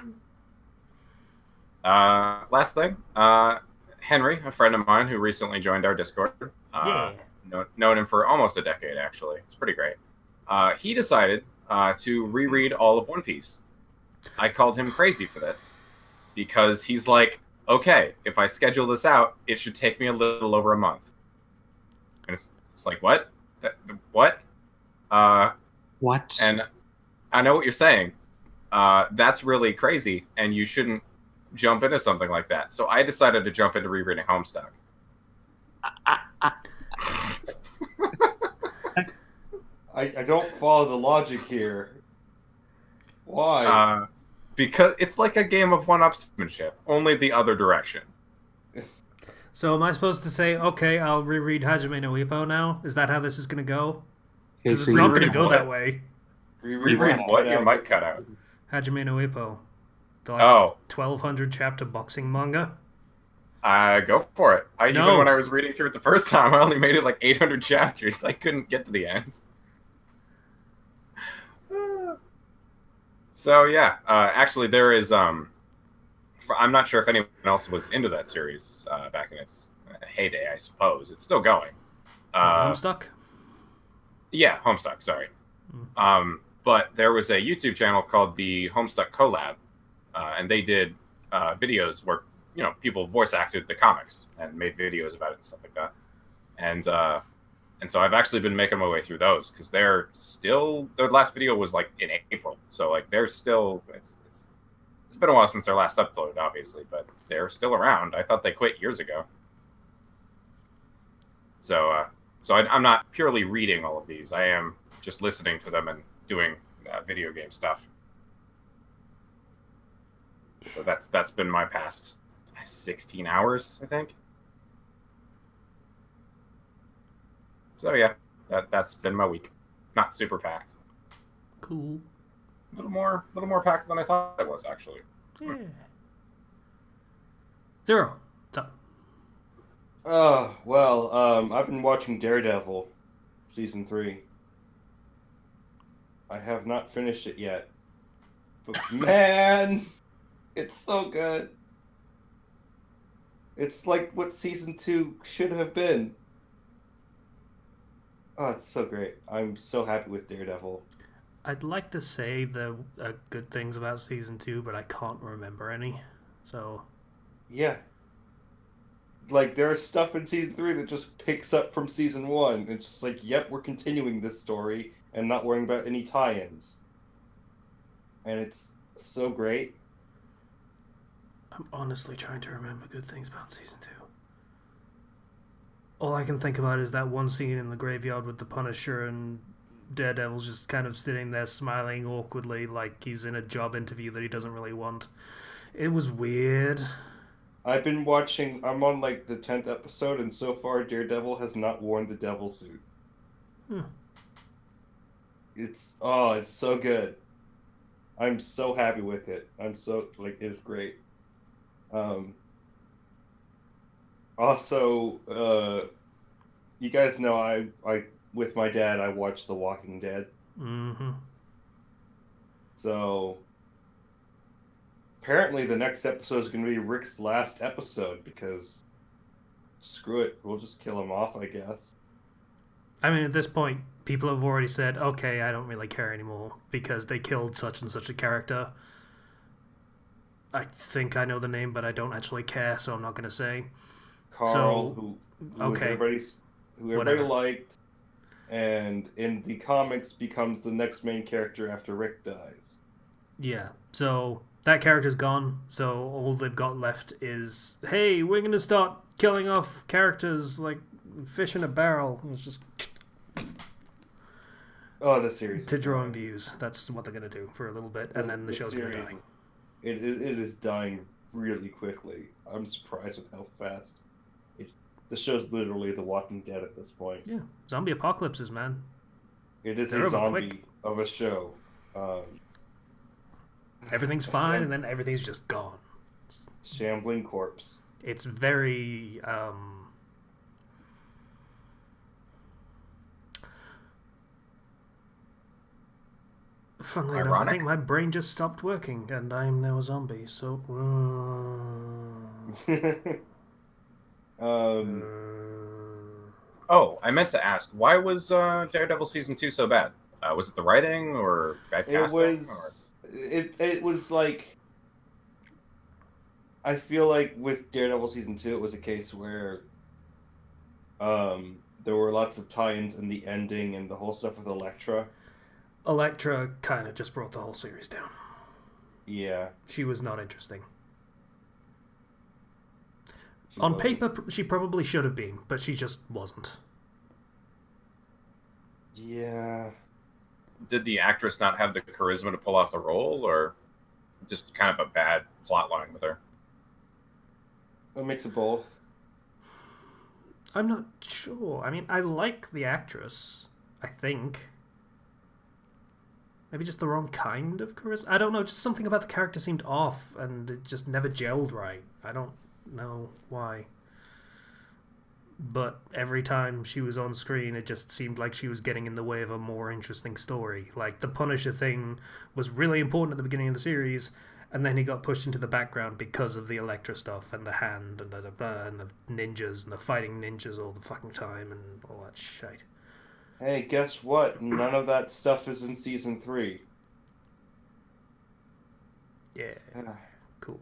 Last thing, Henry, a friend of mine who recently joined our Discord, known him for almost a decade, actually. It's pretty great. He decided to reread all of One Piece. I called him crazy for this, because he's like, okay, if I schedule this out, it should take me a little over a month. And it's like, what? What? What? And I know what you're saying. That's really crazy, and you shouldn't jump into something like that. So I decided to jump into rereading Homestuck. I don't follow the logic here. Why? Because it's like a game of one-upsmanship, only the other direction. So am I supposed to say, okay, I'll reread Hajime no Ippo now? Is that how this is going to go? Because it's not going to go that way. Reread what? Your mic cut out. Hajime no Ippo. The 1,200 chapter boxing manga. Go for it. Even when I was reading through it the first time, I only made it like 800 chapters. I couldn't get to the end. So yeah, actually there is. I'm not sure if anyone else was into that series back in its heyday. I suppose it's still going. Homestuck. Yeah, Homestuck. Sorry. But there was a YouTube channel called the Homestuck Collab, and they did videos where people voice acted the comics and made videos about it and stuff like that. And so I've actually been making my way through those, because they're still, their last video was like in April, so like they're still, it's been a while since their last upload, obviously, but they're still around. I thought they quit years ago. So I'm not purely reading all of these. I am just listening to them and doing video game stuff. So that's been my past 16 hours, I think. So yeah, that's been my week. Not super packed. Cool. A little more packed than I thought it was, actually. Yeah. Zero. What's up? I've been watching Daredevil season 3. I have not finished it yet, but man, it's so good. It's like what season 2 should have been. Oh, it's so great. I'm so happy with Daredevil. I'd like to say the good things about season 2, but I can't remember any. So yeah, like there's stuff in season 3 that just picks up from season 1. It's just like, yep, we're continuing this story and not worrying about any tie-ins. And it's so great. I'm honestly trying to remember good things about season 2. All I can think about is that one scene in the graveyard with the Punisher and Daredevil's just kind of sitting there smiling awkwardly like he's in a job interview that he doesn't really want. It was weird. I've been watching, I'm on like the 10th episode, and so far Daredevil has not worn the devil suit. It's so good. I'm so happy with it. It's great. Also, you guys know I with my dad I watched The Walking Dead. Mm-hmm. So apparently the next episode is going to be Rick's last episode, because screw it, we'll just kill him off, I guess. I mean, at this point, people have already said, okay, I don't really care anymore because they killed such and such a character. I think I know the name, but I don't actually care, so I'm not going to say. Carl, who okay, everybody liked, and in the comics becomes the next main character after Rick dies. Yeah, so That character's gone, so all they've got left is, hey, we're gonna start killing off characters like fish in a barrel. It's just the series to draw in views. That's what they're gonna do for a little bit, and then the show's gonna die. It is dying really quickly. I'm surprised with how fast. The show's literally The Walking Dead at this point. Yeah, zombie apocalypses, man. It is They're a zombie quick. of a show. Everything's fine, and then everything's just gone. Shambling corpse. It's very funnily enough, I think my brain just stopped working, and I am now a zombie. So, Oh, I meant to ask, why was Daredevil season 2 so bad? Was it the writing or bad casting? It was like, I feel like with Daredevil season 2, it was a case where there were lots of tie-ins in the ending and the whole stuff with Elektra. Elektra kind of just brought the whole series down. Yeah. She was not interesting. She On wasn't. paper, she probably should have been, but she just wasn't. Yeah. Did the actress not have the charisma to pull off the role, or just kind of a bad plot line with her? A mix of both. I'm not sure. I mean, I like the actress, I think. Maybe just the wrong kind of charisma. I don't know, just something about the character seemed off, and it just never gelled right. I don't know why. But every time she was on screen, it just seemed like she was getting in the way of a more interesting story. Like, the Punisher thing was really important at the beginning of the series, and then he got pushed into the background because of the Elektra stuff, and the hand, and the ninjas, and the fighting ninjas all the fucking time, and all that shit. Hey, guess what? None of that stuff is in season 3. Yeah, cool.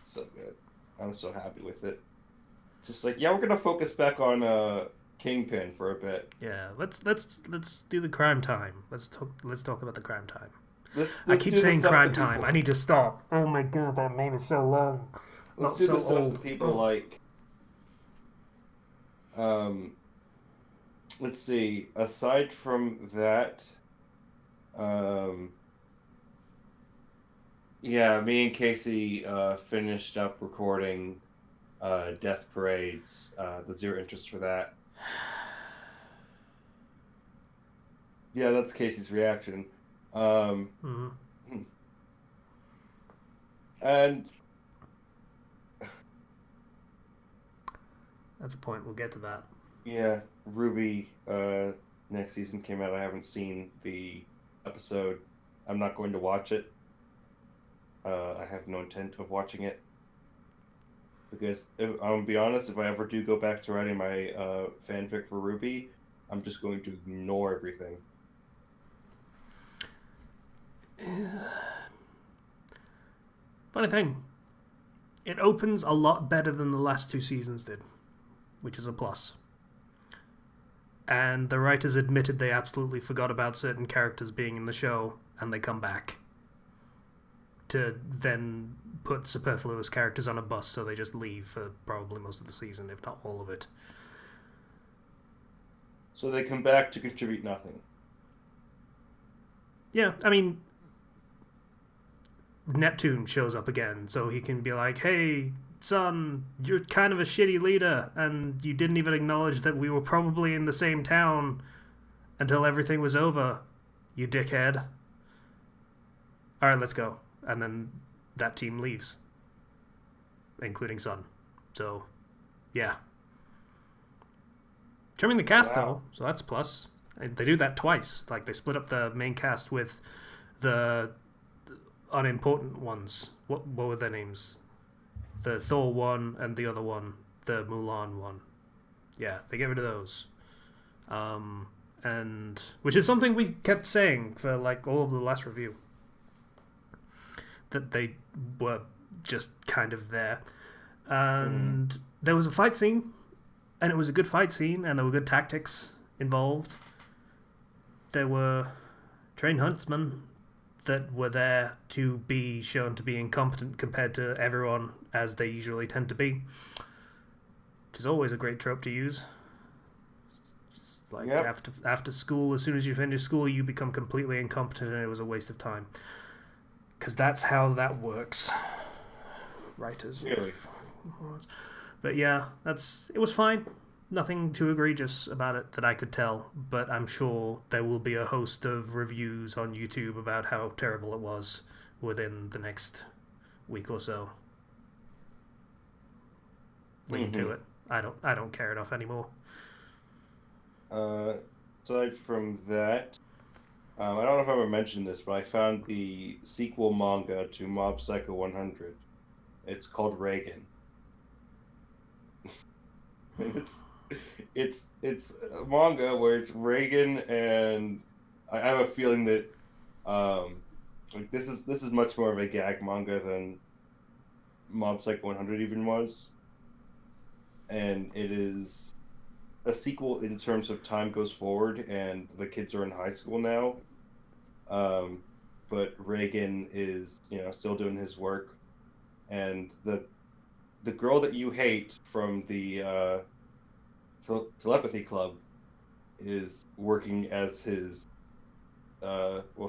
So good. I'm so happy with it. Just like, yeah, we're gonna focus back on Kingpin for a bit. Yeah, let's do the crime time. Let's talk about the crime time. Let's I keep do the saying stuff crime that time. people- I need to stop. Oh my god, that name is so long. Let's Not do so the stuff old. that people like. Let's see. Aside from that, yeah, me and Casey finished up recording Death Parades. The zero interest for that. Yeah, that's Casey's reaction. Mhm. And That's a point. We'll get to that. yeah, Ruby next season came out. I haven't seen the episode. I'm not going to watch it. I have no intent of watching it. Because I'm gonna be honest, if I ever do go back to writing my fanfic for Ruby, I'm just going to ignore everything. Funny thing, it opens a lot better than the last 2 seasons did, which is a plus. And the writers admitted they absolutely forgot about certain characters being in the show, and they come back to then put superfluous characters on a bus, so they just leave for probably most of the season, if not all of it. So they come back to contribute nothing. Yeah, I mean, Neptune shows up again, so he can be like, hey, son, you're kind of a shitty leader, and you didn't even acknowledge that we were probably in the same town until everything was over, you dickhead. Alright, let's go. And then that team leaves, including Sun. So, yeah. Trimming the cast, though, so that's a plus. They do that twice. Like, they split up the main cast with the unimportant ones. What were their names? The Thor one and the other one, the Mulan one. Yeah, they get rid of those. And which is something we kept saying for like all of the last review. That they were just kind of there. And there was a fight scene, and it was a good fight scene, and there were good tactics involved. There were trained huntsmen that were there to be shown to be incompetent compared to everyone as they usually tend to be, which is always a great trope to use. It's like after school, as soon as you finish school, you become completely incompetent, and it was a waste of time. Because that's how that works. Writers. Really? But yeah, it was fine. Nothing too egregious about it that I could tell, but I'm sure there will be a host of reviews on YouTube about how terrible it was within the next week or so. Link to it. I don't care enough anymore. Aside from that, I don't know if I ever mentioned this, but I found the sequel manga to Mob Psycho 100. It's called Reagan. It's a manga where it's Reagan, and I have a feeling that like this is much more of a gag manga than Mob Psycho 100 even was, and it is a sequel in terms of time goes forward, and the kids are in high school now. But Reagan is still doing his work, and the girl that you hate from the telepathy club is working as his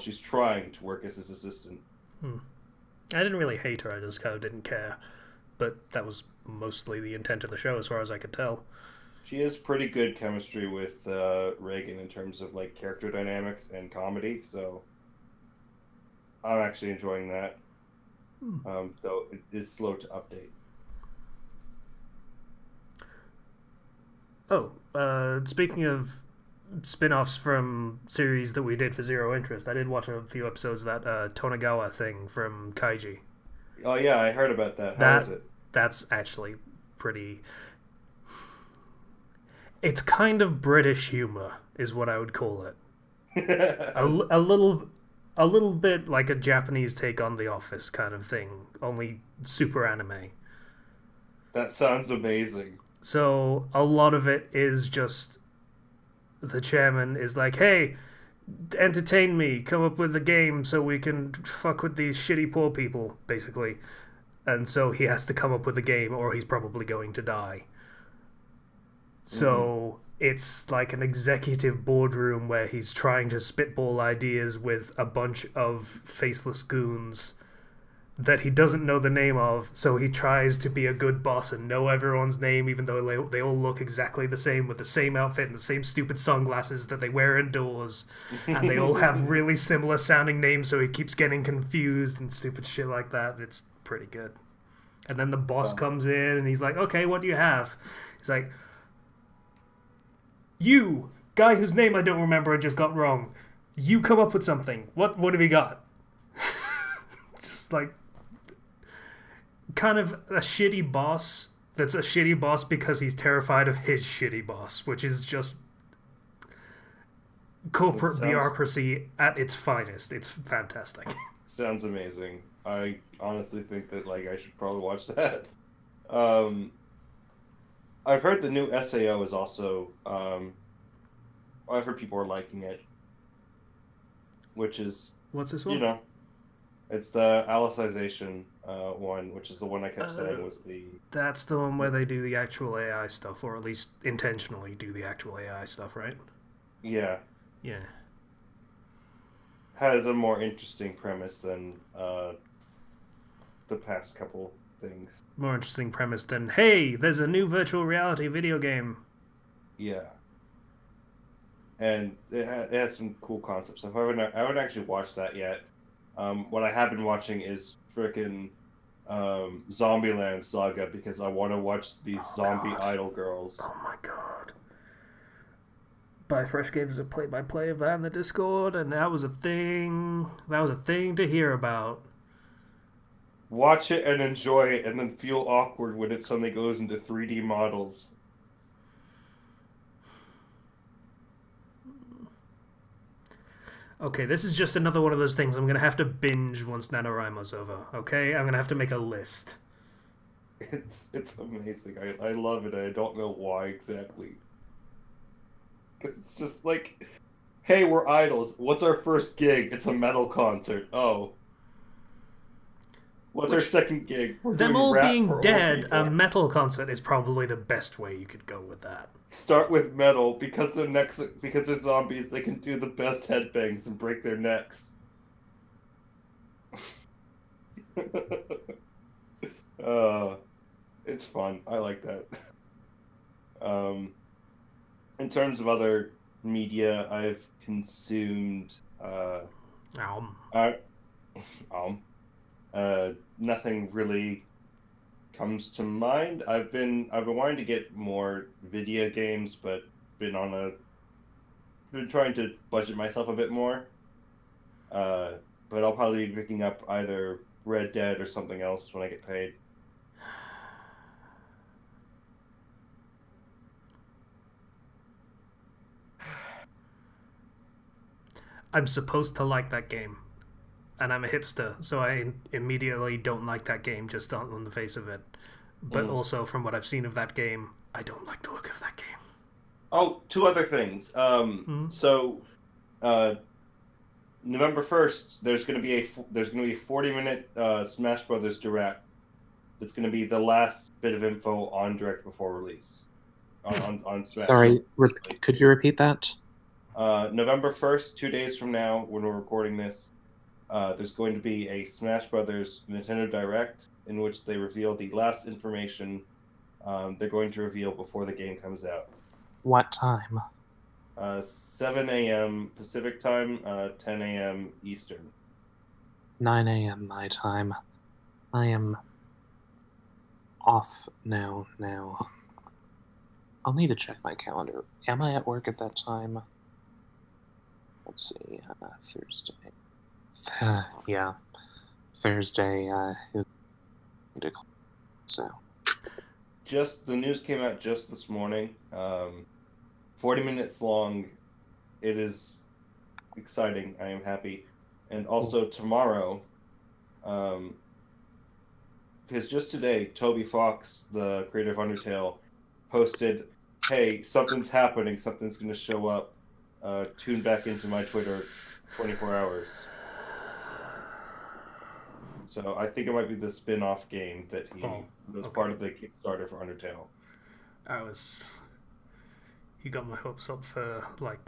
she's trying to work as his assistant. I didn't really hate her, I just kind of didn't care, but that was mostly the intent of the show as far as I could tell. She has pretty good chemistry with Reagan in terms of like character dynamics and comedy, so I'm actually enjoying that. Though it is slow to update. Speaking of spin-offs from series that we did for Zero Interest, I did watch a few episodes of that Tonagawa thing from Kaiji. Oh yeah, I heard about that. How is it? That's actually pretty... It's kind of British humor, is what I would call it. a little bit like a Japanese take on The Office kind of thing, only super anime. That sounds amazing. So a lot of it is just the chairman is like, hey, entertain me, come up with a game so we can fuck with these shitty poor people, basically. And so he has to come up with a game or he's probably going to die. So it's like an executive boardroom where he's trying to spitball ideas with a bunch of faceless goons that he doesn't know the name of, so he tries to be a good boss and know everyone's name, even though they all look exactly the same, with the same outfit and the same stupid sunglasses that they wear indoors, and they all have really similar sounding names, so he keeps getting confused and stupid shit like that. It's pretty good. And then the boss comes in and he's like, okay, what do you have? He's like, you, guy whose name I don't remember, I just got wrong. You come up with something. What have you got? Just like kind of a shitty boss that's a shitty boss because he's terrified of his shitty boss, which is just corporate bureaucracy at its finest. It's fantastic. Sounds amazing. I honestly think that I should probably watch that. I've heard the new SAO is also I've heard people are liking it, which is what's this one? It's the Alicization one, which is the one I kept saying was the... That's the one where they do the actual AI stuff, or at least intentionally do the actual AI stuff, right? Yeah. Yeah. Has a more interesting premise than the past couple things. More interesting premise than, hey, there's a new virtual reality video game. Yeah. And it had some cool concepts. I haven't actually watched that yet. What I have been watching is frickin' Zombieland Saga because I want to watch these zombie idol girls. Oh my god. Fresh gave us a play-by-play of that in the Discord, and that was a thing. That was a thing to hear about. Watch it and enjoy it, and then feel awkward when it suddenly goes into 3D models. Okay, this is just another one of those things I'm going to have to binge once NaNoWriMo's over, okay? I'm going to have to make a list. It's amazing. I love it. I don't know why exactly. Because it's just Hey, we're idols. What's our first gig? It's a metal concert. Oh. What's our Which, second gig? We're them doing all rap being for old dead, a people. metal concert is probably the best way you could go with that. Start with metal because they're zombies. They can do the best headbangs and break their necks. It's fun. I like that. In terms of other media, I've consumed Um, uh, nothing really comes to mind. I've been wanting to get more video games, but been trying to budget myself a bit more. But I'll probably be picking up either Red Dead or something else when I get paid. I'm supposed to like that game, and I'm a hipster, so I immediately don't like that game just on the face of it. But also, from what I've seen of that game, I don't like the look of that game. Oh, two other things. So November 1st, there's going to be a 40-minute Smash Brothers Direct. That's going to be the last bit of info on Direct before release on Smash. Sorry, could you repeat that? November 1st, 2 days from now, when we're recording this, there's going to be a Smash Brothers Nintendo Direct in which they reveal the last information they're going to reveal before the game comes out. What time? 7 a.m. Pacific time, 10 a.m. Eastern. 9 a.m. my time. I am off now. I'll need to check my calendar. Am I at work at that time? Let's see. Thursday. Yeah. Thursday so. Just the news came out just this morning. 40 minutes long. It is exciting. I am happy. And also tomorrow, because just today, Toby Fox, the creator of Undertale, posted, "Hey, something's happening. Something's going to show up. Tune back into my Twitter 24 hours." So I think it might be the spin-off game that was part of the Kickstarter for Undertale. He got my hopes up for like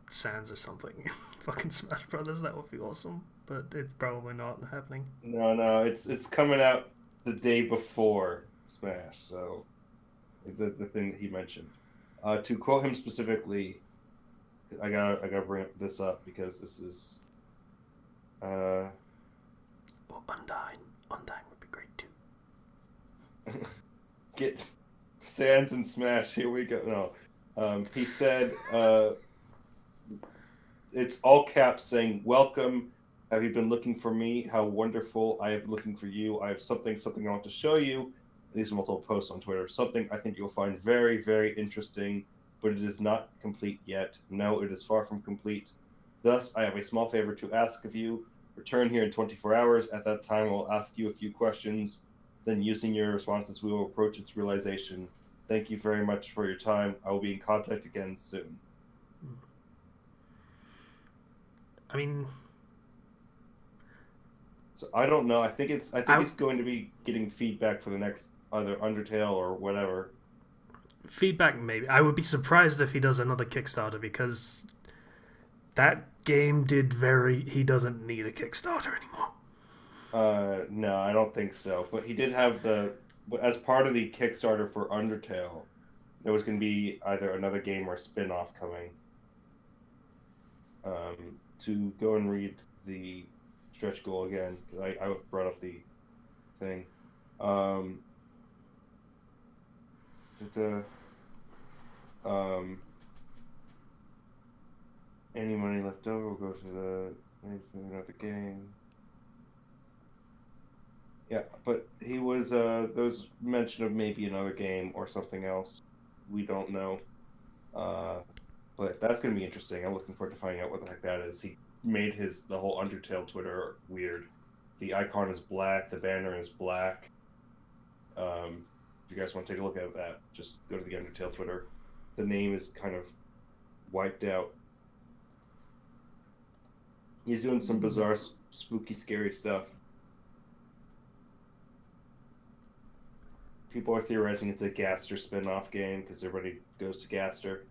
Sans or something. Fucking Smash Brothers, that would be awesome. But it's probably not happening. No, it's coming out the day before Smash. So the thing that he mentioned. To quote him specifically, I gotta bring this up because this is. Undyne would be great too. Get Sans and Smash. Here we go. No, he said. It's all caps saying, "Welcome. Have you been looking for me? How wonderful. I have been looking for you. I have something I want to show you." These are multiple posts on Twitter. Something I think you'll find very, very interesting, but it is not complete yet. No, it is far from complete. Thus, I have a small favor to ask of you. Return here in 24 hours. At that time, I will ask you a few questions. Then, using your responses, we will approach its realization. Thank you very much for your time. I will be in contact again soon. I mean, so I don't know. I think it's going to be getting feedback for the next either Undertale or whatever. Feedback, maybe. I would be surprised if he does another Kickstarter because that game he doesn't need a Kickstarter anymore. No, I don't think so. But he did have as part of the Kickstarter for Undertale, there was going to be either another game or a spin-off coming. To go and read the stretch goal again, because I brought up the thing. Any money left over will go to the game. Yeah, but he was there was mention of maybe another game or something else. We don't know. But that's going to be interesting. I'm looking forward to finding out what the heck that is. He made the whole Undertale Twitter weird. The icon is black. The banner is black. If you guys want to take a look at that, just go to the Undertale Twitter. The name is kind of wiped out. He's doing some bizarre, spooky, scary stuff. People are theorizing it's a Gaster spin-off game because everybody goes to Gaster.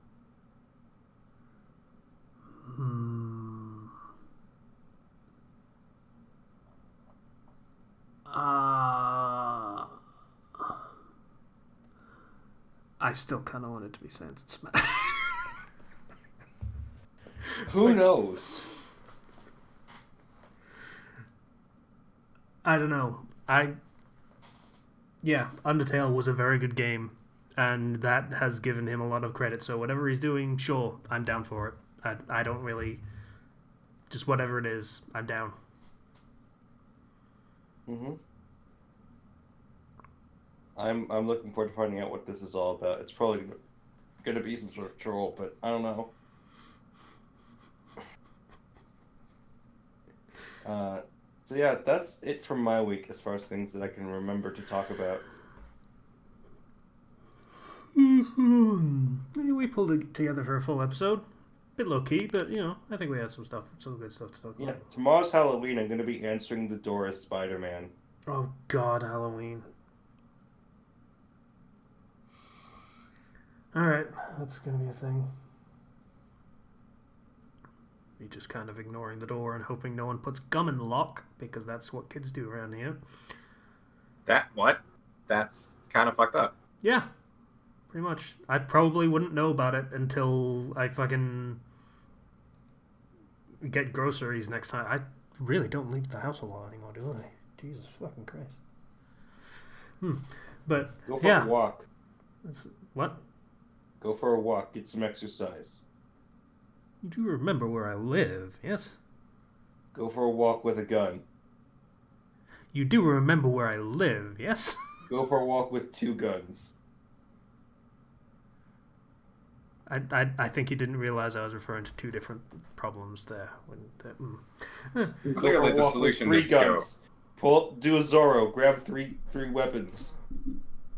I still kind of want it to be Sans and Smash. Who knows? I don't know. Yeah, Undertale was a very good game, and that has given him a lot of credit. So whatever he's doing, sure, I'm down for it. I don't really... Just whatever it is, I'm down. Mm-hmm. I'm looking forward to finding out what this is all about. It's probably going to be some sort of troll, but I don't know. So yeah, that's it from my week as far as things that I can remember to talk about. We pulled it together for a full episode. Bit low key, but I think we had some good stuff to talk about. Yeah, tomorrow's Halloween. I'm going to be answering the door as Spider-Man. Oh God, Halloween. Alright, that's gonna be a thing. Me just kind of ignoring the door and hoping no one puts gum in the lock, because that's what kids do around here. That's kind of fucked up. Yeah, pretty much. I probably wouldn't know about it until I fucking get groceries next time. I really don't leave the house a lot anymore, do I? Jesus fucking Christ. But, Go for a walk. What? Go for a walk. Get some exercise. You do remember where I live, yes? Go for a walk with a gun. You do remember where I live, yes? Go for a walk with 2 guns. I think you didn't realize I was referring to 2 different problems there. Clearly, the solution is 3 guns. Do a Zorro. Grab three weapons.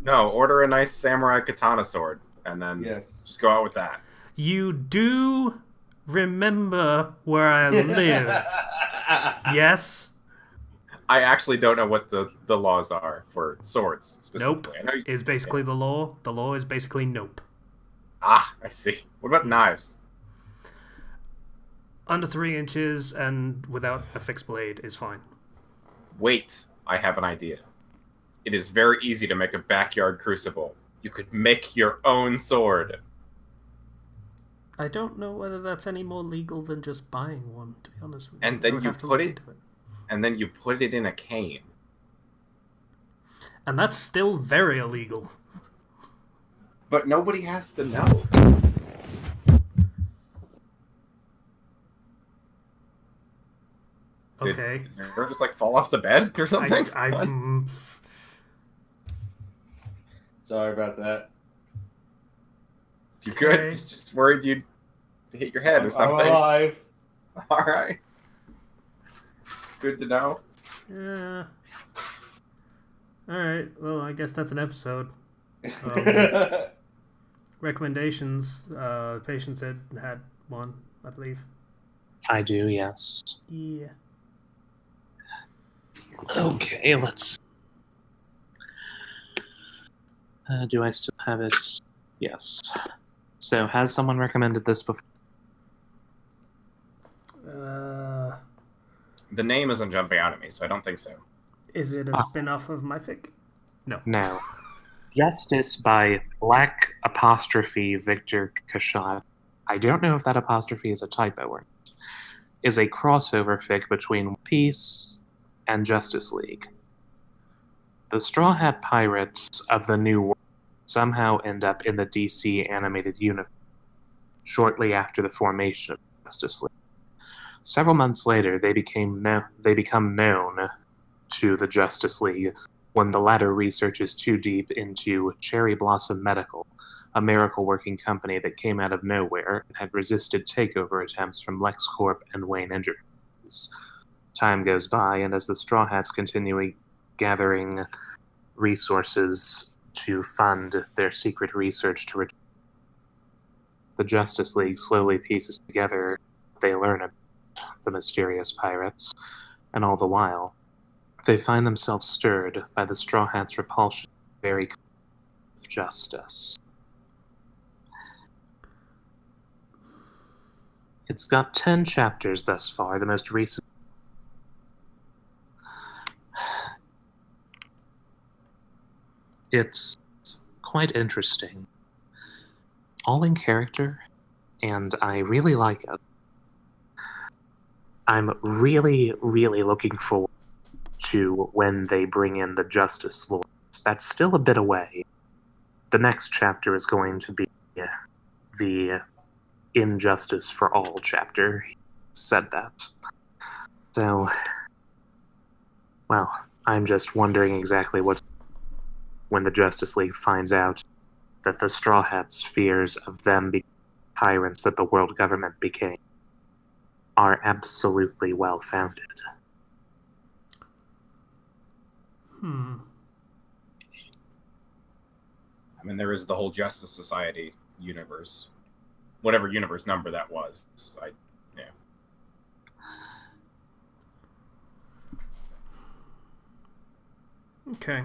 No, order a nice samurai katana sword, and then just go out with that. You do remember where I live, yes? I actually don't know what the laws are for swords specifically. Nope. Is basically the law. The law is basically nope. Ah, I see. What about knives? Under 3 inches and without a fixed blade is fine. Wait, I have an idea. It is very easy to make a backyard crucible. You could make your own sword. I don't know whether that's any more legal than just buying one, to be honest with you. And then you put it, and then you put it in a cane. And that's still very illegal. But nobody has to know. Okay. Did her just fall off the bed or something? Sorry about that. You good? Okay. Just worried you'd hit your head or something. I'm alive. All right. Good to know. Yeah. All right. Well, I guess that's an episode. Recommendations. The patient said had one, I believe. I do, yes. Yeah. Okay, let's... do I still have it? Yes. So, has someone recommended this before? The name isn't jumping out at me, so I don't think so. Is it a spin-off of My Fic? No. No. Justice by Black apostrophe Victor Kashad. I don't know if that apostrophe is a typo or not. Is a crossover fic between One Piece and Justice League. The Straw Hat Pirates of the New World somehow end up in the DC animated universe shortly after the formation of Justice League. Several months later, they become known to the Justice League when the latter researches too deep into Cherry Blossom Medical, a miracle-working company that came out of nowhere and had resisted takeover attempts from LexCorp and Wayne Enterprises. Time goes by, and as the Straw Hats continue gathering resources to fund their secret research to the Justice League slowly pieces together what they learn about the mysterious pirates, and all the while, they find themselves stirred by the Straw Hats' repulsion of the very kind of justice. It's got 10 chapters thus far, the most recent. It's quite interesting. All in character, and I really like it. I'm really, really looking forward to when they bring in the Justice Lords. That's still a bit away. The next chapter is going to be the Injustice for All chapter. He said that. So, well, I'm just wondering exactly what's when the Justice League finds out that the Straw Hats' fears of them being tyrants that the world government became are absolutely well-founded. Hmm. I mean, there is the whole Justice Society universe, whatever universe number that was. Yeah. Okay.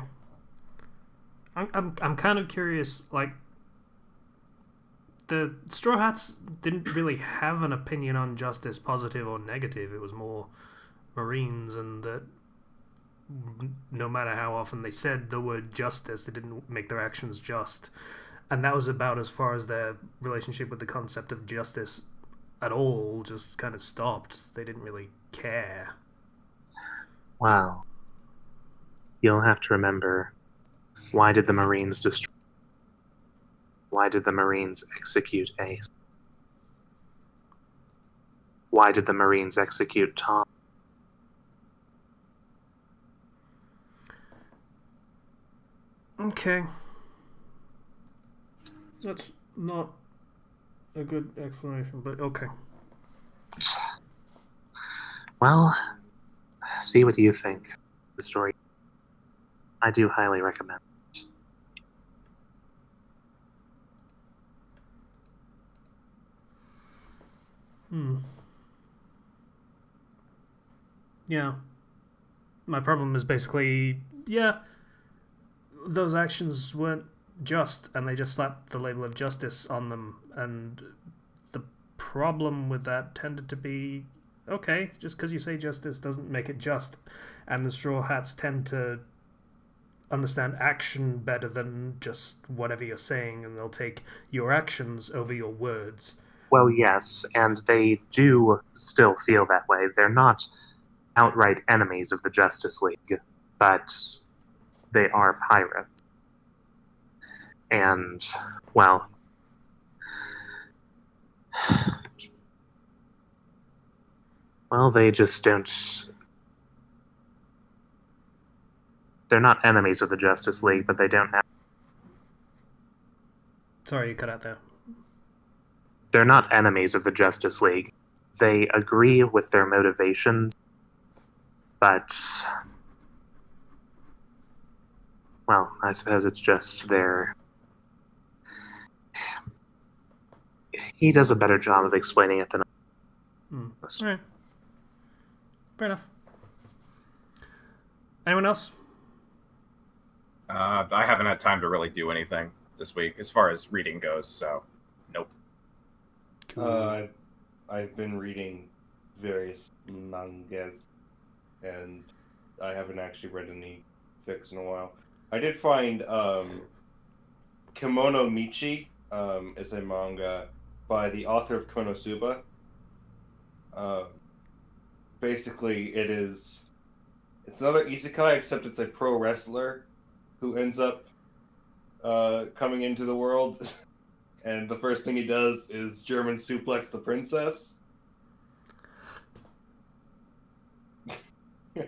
I'm kind of curious. Like, the Straw Hats didn't really have an opinion on justice, positive or negative. It was more Marines, and that no matter how often they said the word justice, they didn't make their actions just. And that was about as far as their relationship with the concept of justice at all just kind of stopped. They didn't really care. Wow. You'll have to remember, why did the Marines destroy? Why did the Marines execute Ace? Why did the Marines execute Tom? Okay. That's not a good explanation, but okay. Well, see what you think of the story. I do highly recommend it. Yeah. My problem is basically, yeah, those actions weren't just, and they just slapped the label of justice on them, and the problem with that tended to be, okay, just because you say justice doesn't make it just, and the Straw Hats tend to understand action better than just whatever you're saying, and they'll take your actions over your words. Well, yes, and they do still feel that way. They're not outright enemies of the Justice League, but they are pirates. And, well, they just don't. They're not enemies of the Justice League, but they don't have. Sorry, you cut out there. They're not enemies of the Justice League. They agree with their motivations, but, well, I suppose it's just their. He does a better job of explaining it than I. All right. Fair enough. Anyone else? I haven't had time to really do anything this week as far as reading goes, so nope. Cool. I've been reading various mangas, and I haven't actually read any fics in a while. I did find Kimono Michi is a manga by the author of Konosuba. Basically, it's another isekai, except it's a pro wrestler who ends up coming into the world, and the first thing he does is German suplex the princess. I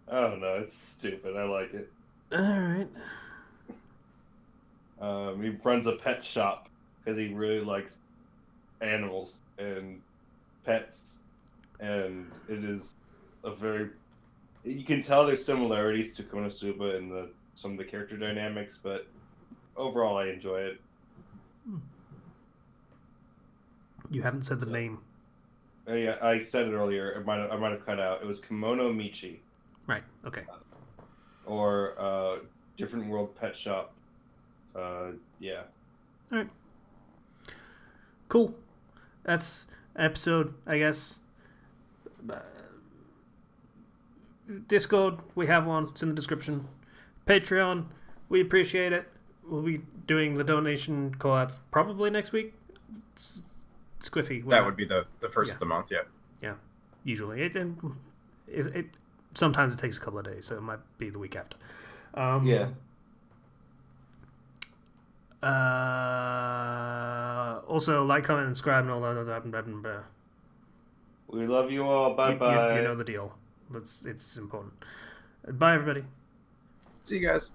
don't know, it's stupid. I like it. Alright. He runs a pet shop because he really likes animals and pets, and it is a very. You can tell there's similarities to Konosuba in some of the character dynamics, but overall I enjoy it. You haven't said the name. Yeah, I said it earlier. I might have cut out. It was Kimono Michi. Right. Okay. Or Different World Pet Shop. Yeah. All right. Cool. That's episode, I guess. Discord, we have one. It's in the description. Patreon, we appreciate it. We'll be doing the donation collabs probably next week. It's Squiffy. That would be the first of the month, yeah. Yeah, usually. It sometimes it takes a couple of days, so it might be the week after. Yeah. Also, like, comment, and subscribe, and all that. We love you all. Bye-bye. You know the deal. It's important. Bye, everybody. See you guys.